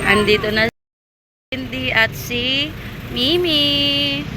Andito na si Cindy at si Mimi.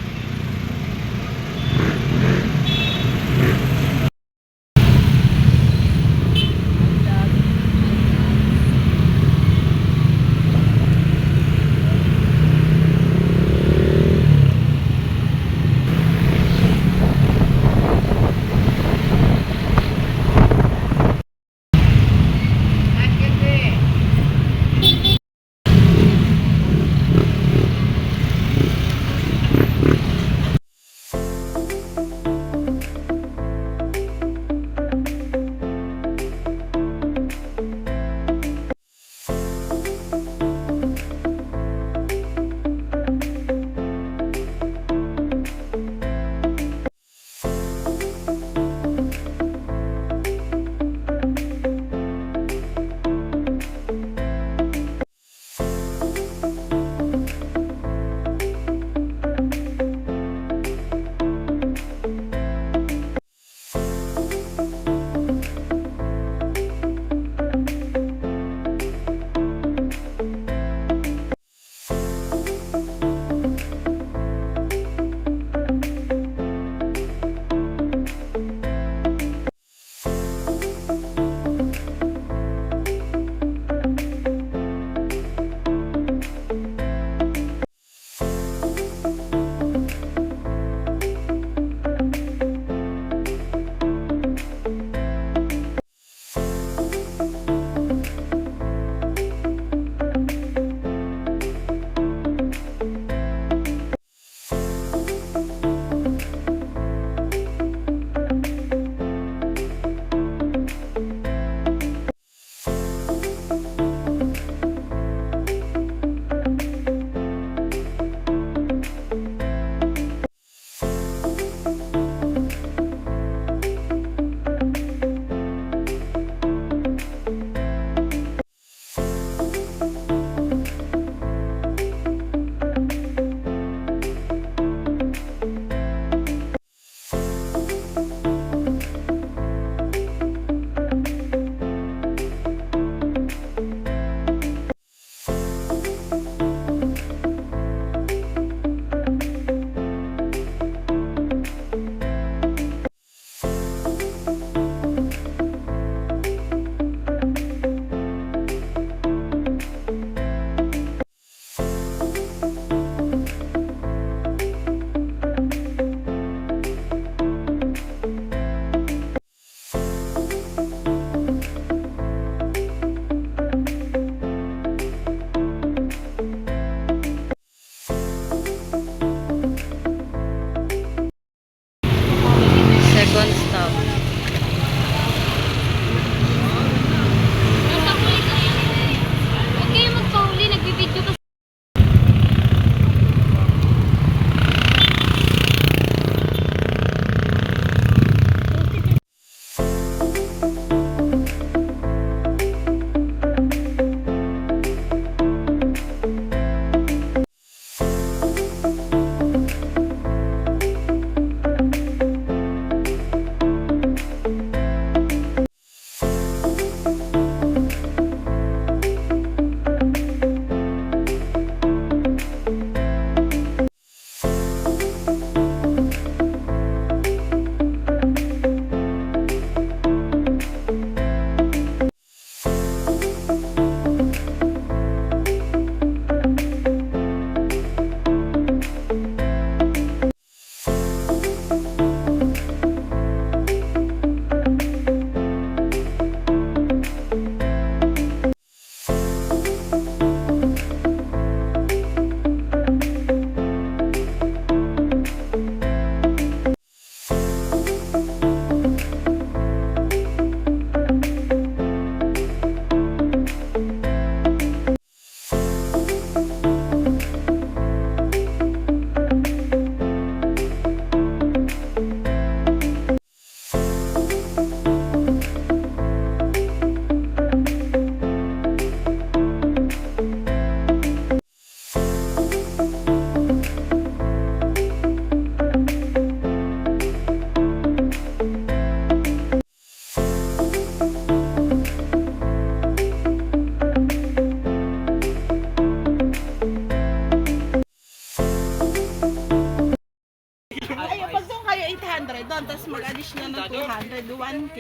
doon, tapos mag-additional ng 200, 1K.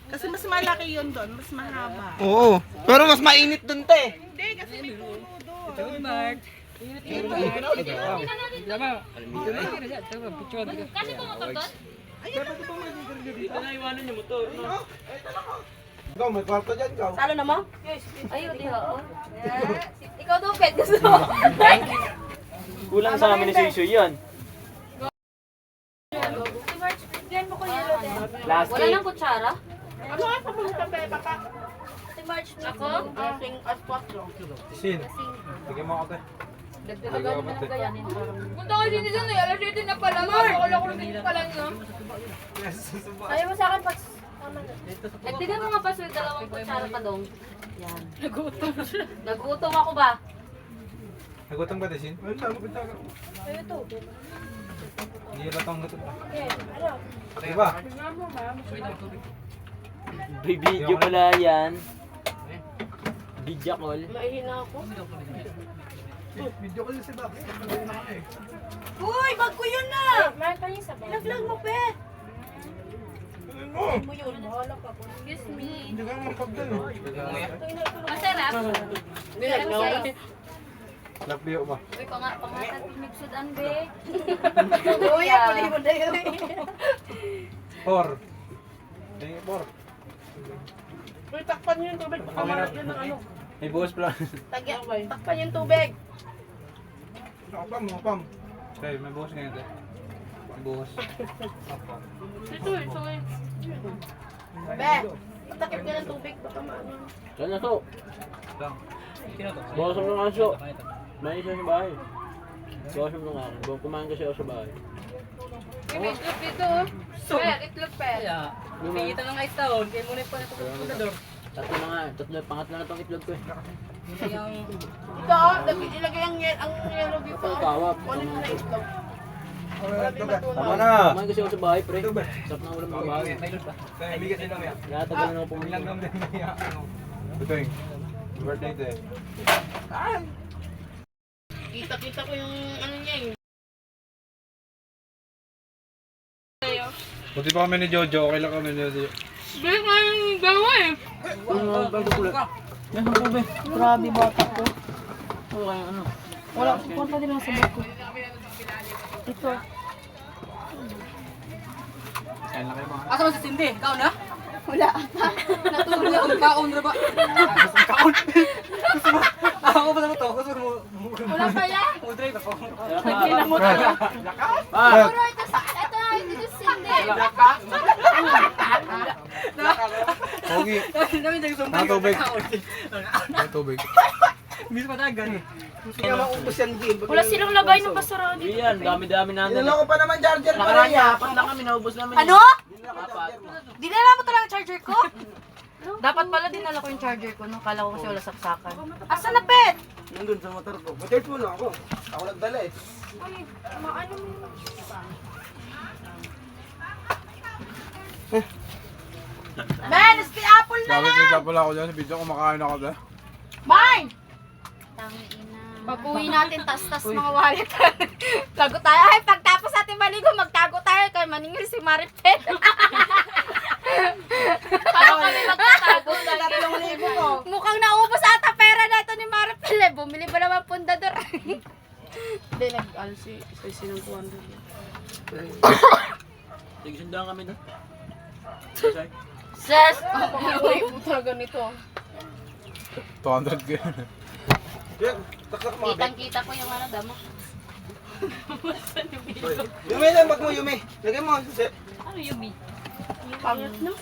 Kasi mas malaki yun doon, mas mahaba. Oo. Pero mas mainit dun, te. Hindi, kasi may puno doon. Kasi pumotor doon? Ikaw, may kwarto dyan, ikaw. Salo na mo? Ayun, di ho. Ikaw daw, pet. Gusto mo? Kulang sa amin ni Suy yun. Diyan mo ko yellow din. Plastic. Wala nang kutsara? Ano nga sa mga tabi, baka Si March ako? asing aswat doon. Sin. Bigyan mo ako, te. Punta ko din dyan eh. Alas 7 na pala. Wala ko rin pala nyo. Ayaw mo sa akin pag... Nagtigan mo nga pa sa dalawang kutsara pa dong. Yan. Nagutom siya. Nagutom ako ba? Nagutom ka, te, Sin? Ayun, saan mo pintaga? Ayaw to. Hindi yung latang gutom ka. Ano? Pati ba? Video pala yan. Video call. Maihina ako. Video ko si Babs. Uy! Bag ko yun na! Mahal pa niya sa bag. Nag-vlog mo, Pet! Mo yun. Bahala ka. Excuse me. Hindi ka naman pagdan, Masarap. Masarap siya. Lapio ba? Uy, pangatat migsudan, be. Uy, ako na yung dayo. Por. Hindi, por. Uy, takpan niyo yung tubig. Baka malat yun ng ano. May buhos pala. Tagya, takpan yung tubig. Makapam. Okay, may buhos ngayon, te. May buhos. Ito, ito. Be, patakip ka ng tubig. Baka maano. Saan na so? Bawas mo ng aso. May isa sa bahay. Bawas mo ng aso. Kumain kasi ako sa bahay. May itlog dito, oh. Pet, itlog, Pet. Pingita ng ice town, kaya muna pa na ito pagkakador. Tatlo na nga. Pangatlo na itong itlog ko eh. Ito, ilagay ang yellow dito. Ito, tawag. Kunin mo na itlog. Tama na. Kumain kasi ako sa bahay, pre. Sarap na ulam ng bahay. Bigat din namin. Natagal na ako pumunta. Ilang naman din niya. Ito yung birthday, te. Kita-kita ko yung ano niya eh. Buti pa kami ni Jojo. Okay lang kami ni Jojo. Balik nga yung dalawa eh. Grabe bata ko. Ano? Wala, kwarta din ang sabot ko. Ito. Kain lang kayo mga. Asa mo si Cindy? Ikaw na? Wala. Natulog na ako, kaon na ba? Kaon? Ako ba na to? Gusto mo? Wala pa yan. Udray ako. Kinamot ka. Ah! Ito na, ito yung Cindy. Pogi. Namin tayo sumbay. Natubig. Natubig. Miss patagan. Kaya maubos yan din. Wala silang lagay ng basura dito. Yan, dami-dami na. Niloko pa naman charger pa rin yan. Apat lang kami, naubos namin. Ano? Apat. Dinala mo talaga ang charger ko? Dapat pala dinala ko yung charger ko. Nung kala ko kasi wala saksakan. Asa na, Pet? Nandun sa motor ko. Ba-charge mo na ako. Ako nagdala eh. Ay, maano mo. Ben, si Apple na Bakit nagsa pala ako dyan sa video? Kumakain ako dyan. Mine! Pag-uwi natin, tas-tas mga wallet. Tago tayo. Ay, pagtapos natin maligo, magtago tayo. Kaya maningil si Maripet. Paano kami magtatago? 3,000 ko. Mukhang naubos ata pera na ito ni Maripel. Eh. Bumili ba naman pundador? Hindi, nag-alsi. Isa sinang 200. Tigsundan kami doon. Ses! Uy, puta ganito. 200 ka. Taksak mga Kitang-kita ko yung ano, damo. Yumi lang, bag mo Yumi. Lagay mo. Ano yumi? Pangit na.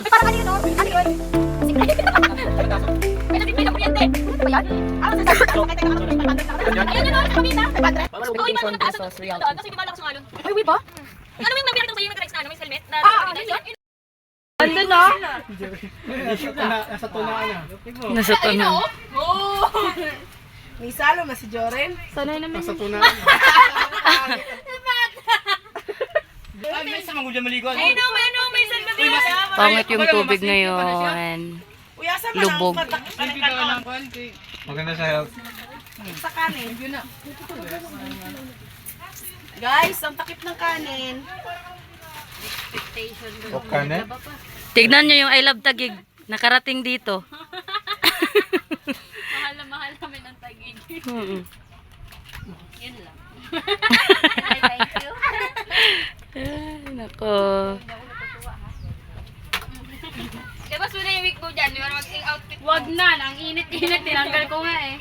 Para kanino, no? Ano yun? May nabibigay na kuryente. Ano ba yan? Ano sa sabi? Ayan yun, no? Sa kabita. Uy, man, nataas ang doon. Kasi di malakas ng alon. Ay, uwi ba? Ano yung nabiyari ko sa'yo yung nag-rex na ano? May helmet? Ano na? Nasa tunaan na. Nasa tunan. May salo na si Joren. Sanay naman Nasa yun. tunaan. Ay, may isa manggulan maligo. Ay, no, may salmabiyari. Pangit yung tubig ngayon. Uy, asa lubog. Maganda sa health. Sa kanin. Guys, ang takip ng kanin. Popcorn eh? Tignan nyo yung I Love Tagig. Nakarating dito. Mahal na mahal kami ng tagig. Yun lang. Thank you. Ay, nako. Diba suna yung week ko dyan? Di ba mag-outfit? Wag na. Ang init-init. Tinanggal ko nga eh.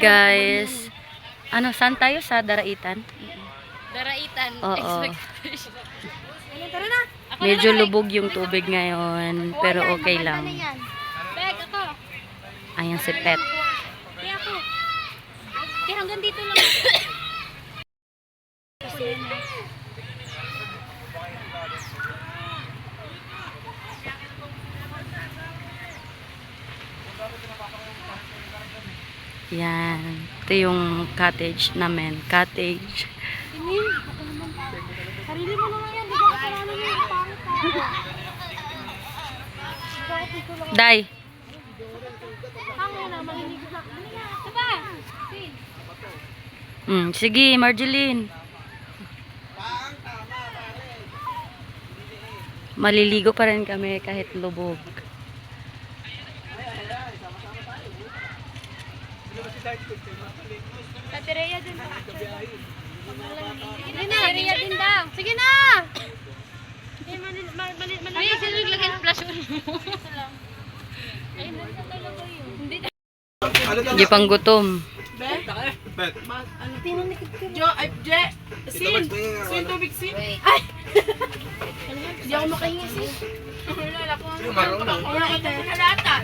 Guys, ano, saan tayo? Sa Daraitan? Daraitan. Oo. Expectation. Tara na. Medyo lubog yung tubig ngayon, pero okay lang. Beg, ako. Ayan si Pet. Kaya ako. Kaya hanggang dito lang. Yan. Ito yung cottage namin. Cottage. Sarili mo naman yan. Di ka kasalanan mo yung pangit ako. Day. Pangit na. Manginig na. Ano na? Diba? Sige, Marjeline. Maliligo pa rin kami kahit lubog. Ate Rhea din ba? Sige na, Rhea din daw. Sige na! Ay, sino naglagay ng flash on mo? Ay, nandun talaga yun. Hindi na. Di pang gutom. Bet. Bet. Jo, ay, Je. Sin. Sin, tubig, sin. Ay! Hindi ako makahingi, sin. Wala ko. Wala ka tayo. Kalata.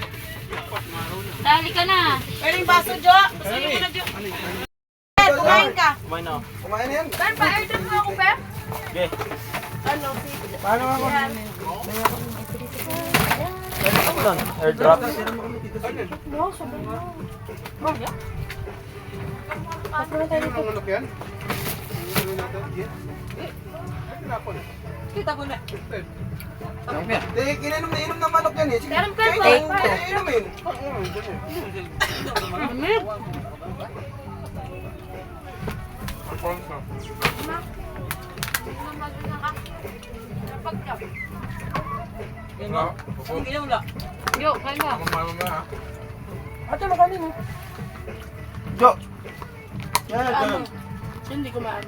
Dali ka na. Pero yung baso, Jo. Basahin mo na, Jo. Bet, kumain ka. Kumain na ako. Kumain yan. Ben, pa-airdrop mo ako, Bet. Okay. Ano? Paano ako? Ano lang? Airdrop? Ang manok yan? Kita ko na. Kinainom na inom ng manok yan eh. Sige. Meron ka ba? Inumin. Yo, kain ka. Ate, makanin mo. Jo. Yan. Hindi ko maan.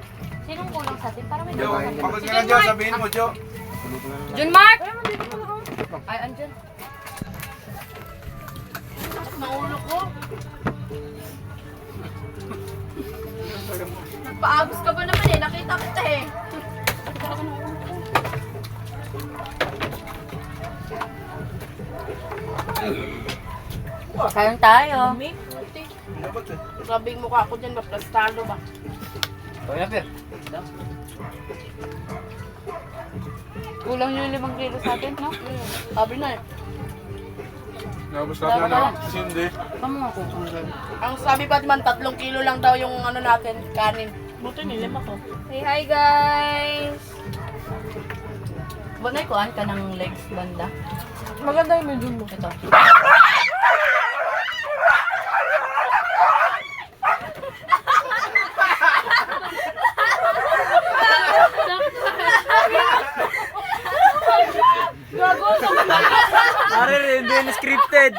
Sinong kulang sa atin? Para may Jo, kapag ka dyan, sabihin mo, Jo. Jun Mark! Ay, andyan. Naulo ko. Nagpaagos ka ba naman eh? Nakita kita eh. Kain tayo. Grabe yung mukha ko dyan, maplastalo ba? Kaya, Pep. Kulang yung 5 kilo sa atin, no? Sabi na eh. Nabos ka na. Sindi. Kamu ako. Ang sabi pa naman, 3 kilo lang daw yung ano natin, kanin. Buto nilima ko. Hey, hi guys! Bagay kuan ka ng legs banda. Maganda yung medyo mo. Ito. Pare, hindi na scripted.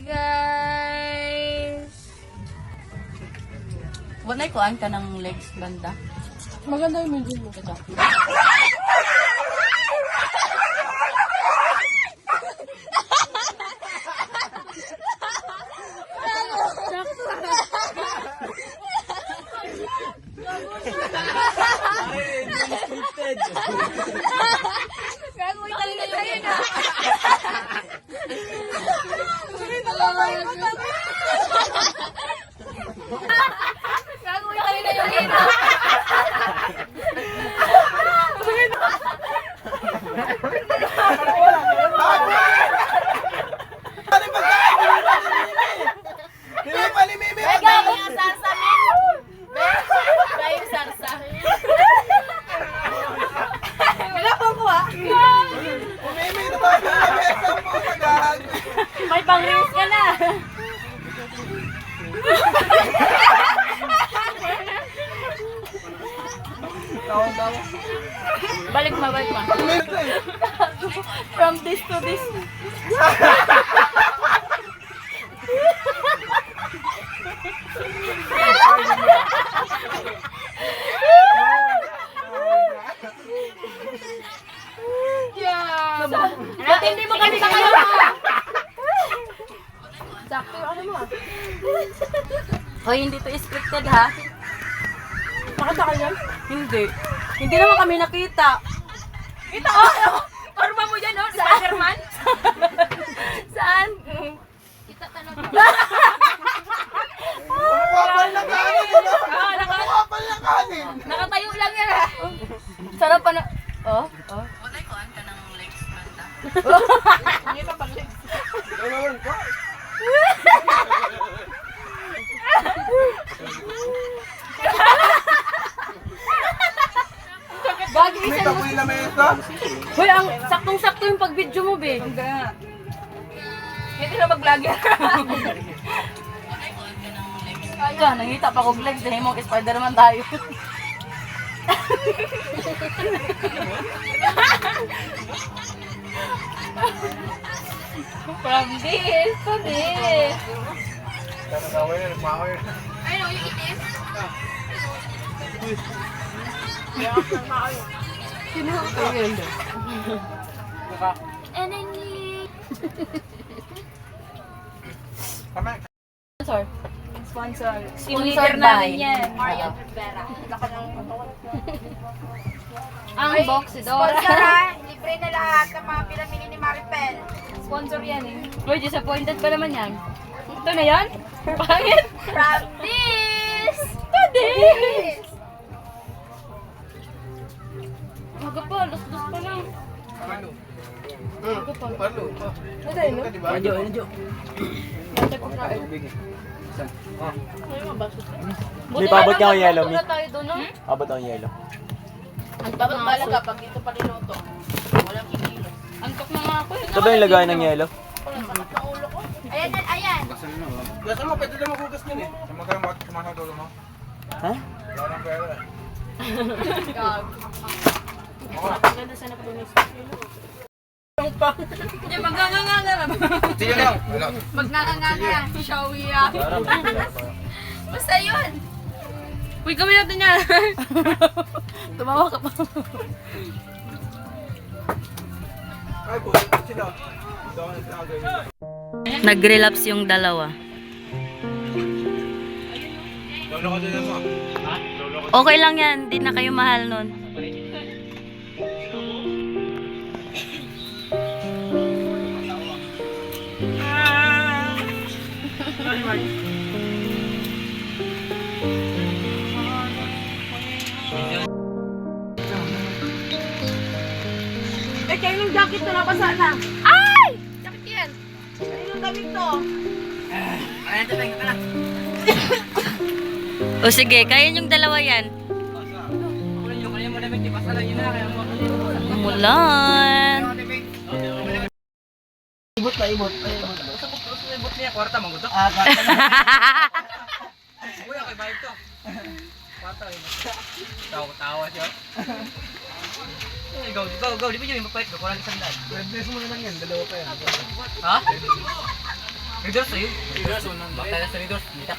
Guys! Bagay kuan ka ng legs banda. Maganda yung medyo mo. Ito. Tawa-tawa. Balik mo. From this to this. Yeah. Ba't hindi mo kami nakalawa? Sakto yung ano mo ah. Hoy, hindi to scripted ha. Nakita ka yan? Hindi. Hindi naman kami nakita. Kita oh! Forma mo yan, oh? Spider-Man? Saan? Kita talaga. Kapal na kanin! Ah, Kapal na kanin! nakatayo lang yan, ah. Sarap pa na... Oh? Kita pag legs. Bagay May isa kapoy na mesa. Hoy, ang saktong-sakto yung pag-video mo, be. Hindi na mag-vlogger. Ka, nangita pa kong legs. Dahil mo Spider-Man tayo. From this to this. Ayun, yung itim. Sponsor. Sponsor. Sponsored by Marian Rivera. ang Boxidora. Libre na lahat ng mga pinamili ni Maripel. Sponsor yan eh. Uy, disappointed pa naman yan. Ito na yan? Pangit. From this to this. Maga pa, lus-lus pa lang. Maga pa. Medyo, medyo. Buti May pabot na ka lang, ang yellow, magluto Mi. na tayo doon, no? Abot ang yelo. Ang Dapat tapos talaga pag dito pa niluto. Walang kikilo. Antok na nga ako eh. Ito ba yung lagay ng yelo? Walang sakit ng ulo ko. Ayan, ayan. Gasa mo, pwede na magugas nun eh. Sa magkano bakit kumakas ulo mo? Ha? Wala ng pera eh. Ganda sana pa doon. Hindi, maganganganga na. Sige lang. Magnanganganga. Showy ah. Basta yun. Uy, gawin natin yan. Tumawa ka pa. Ay, buhay pa sila. Ito ang nagagay. Nag-relapse yung dalawa. Lolo ka din mo. Okay lang yan, di na kayo mahal nun. Eh, kayo yung jacket to, nabasa na. Ay! Jacket yan. Kayo yung damit to. O sige, kaya yung dalawa yan. Mulan. Ibot na ibot. Ibot niya, kwarta mong gusto. Ah, kwarta na. Uy, okay, bayad to. Kwarta, ibot. Tawa siya. Go. Di ba yung mapait? Kulang isang daan. Red dress mo naman yan, dalawa pa yan. Ha? Red dress sa'yo? Red dress mo naman. Bakit sa red dress? Hindi ka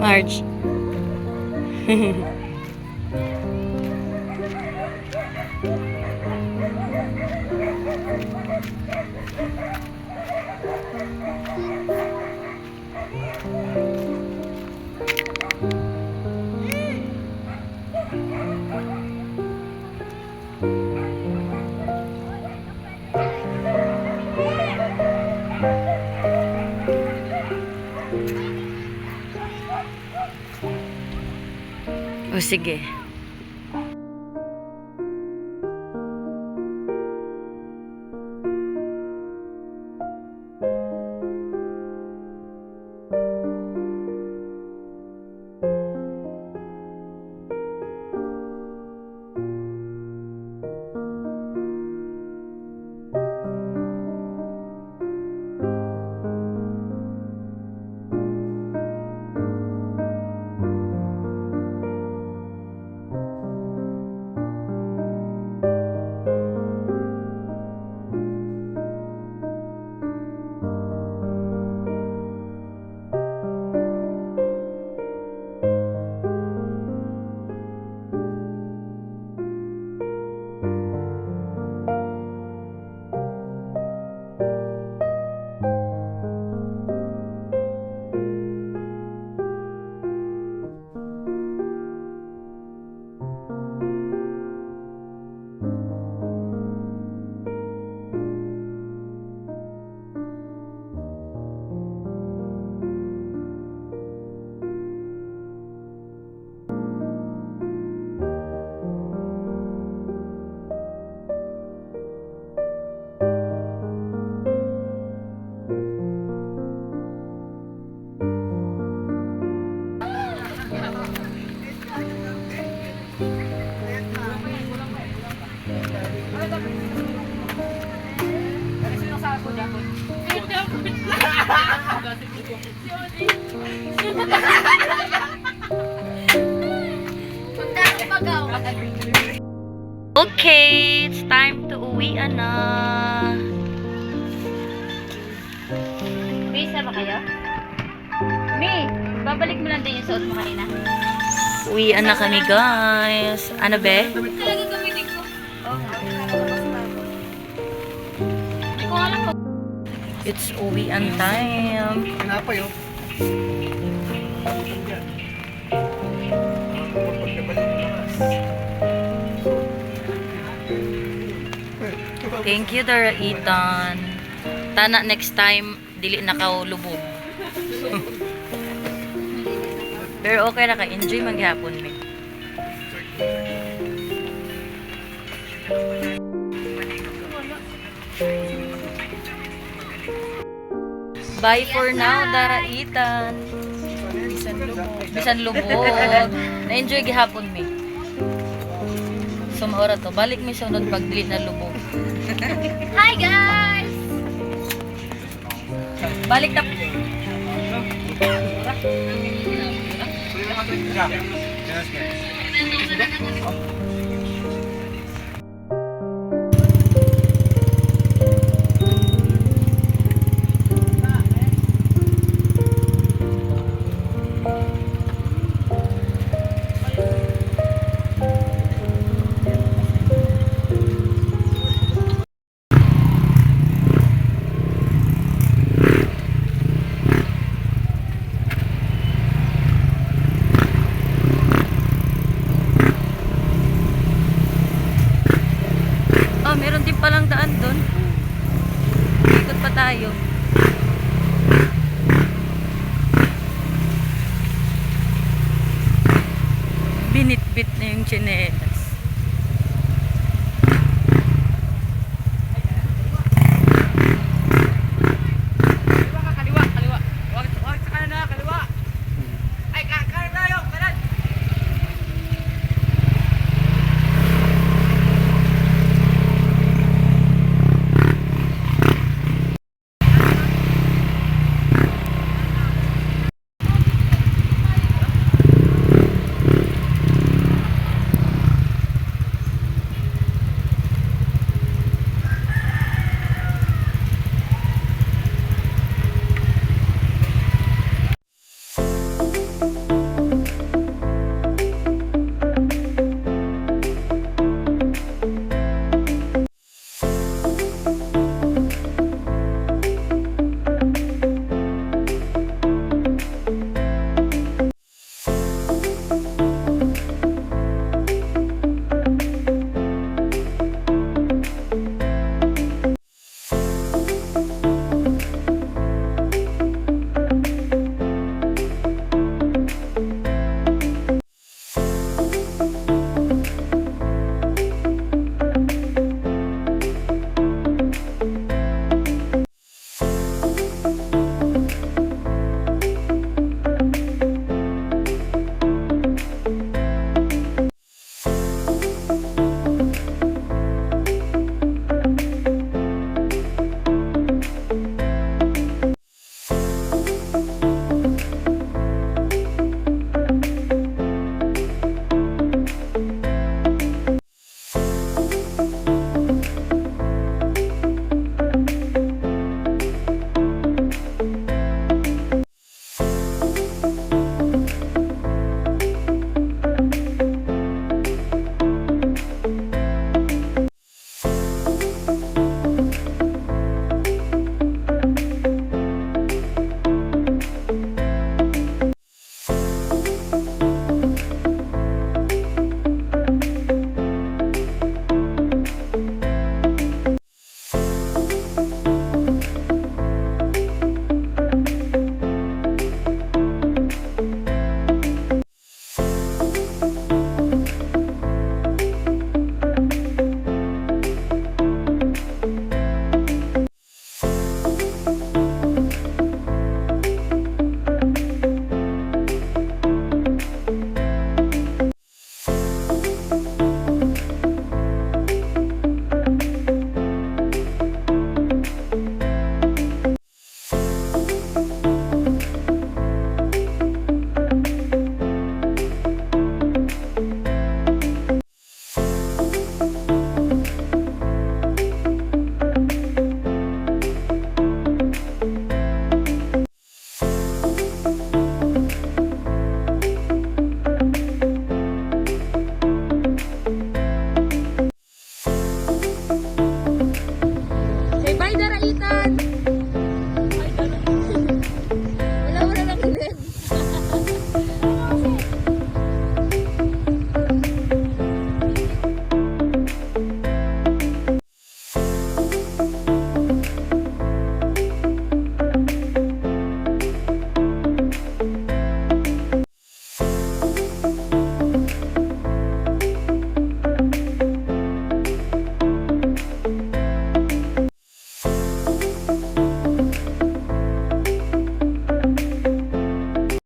Marge. O sige. Okay, it's time to uwi na. Bisa ba kayo? Mi, babalik mo lang din yung suot mo kanina. Uwi na kami, guys. Ano be? Talagang gamitin ko. Hindi ko alam kung It's uwian time. Pinapay, oh. Thank you, Dara Ethan. Tana next time, dili na ka lubog. Pero okay na ka, enjoy maghapon mi. Bye for now, Dara Ethan. Bisan lubog. Na-enjoy gihapon mi. So maura to, balik mi sunod pag dili na lubog. Hi guys! Balik na. Oh, meron din palang daan doon. Ikot pa tayo. Binitbit na yung chinelas.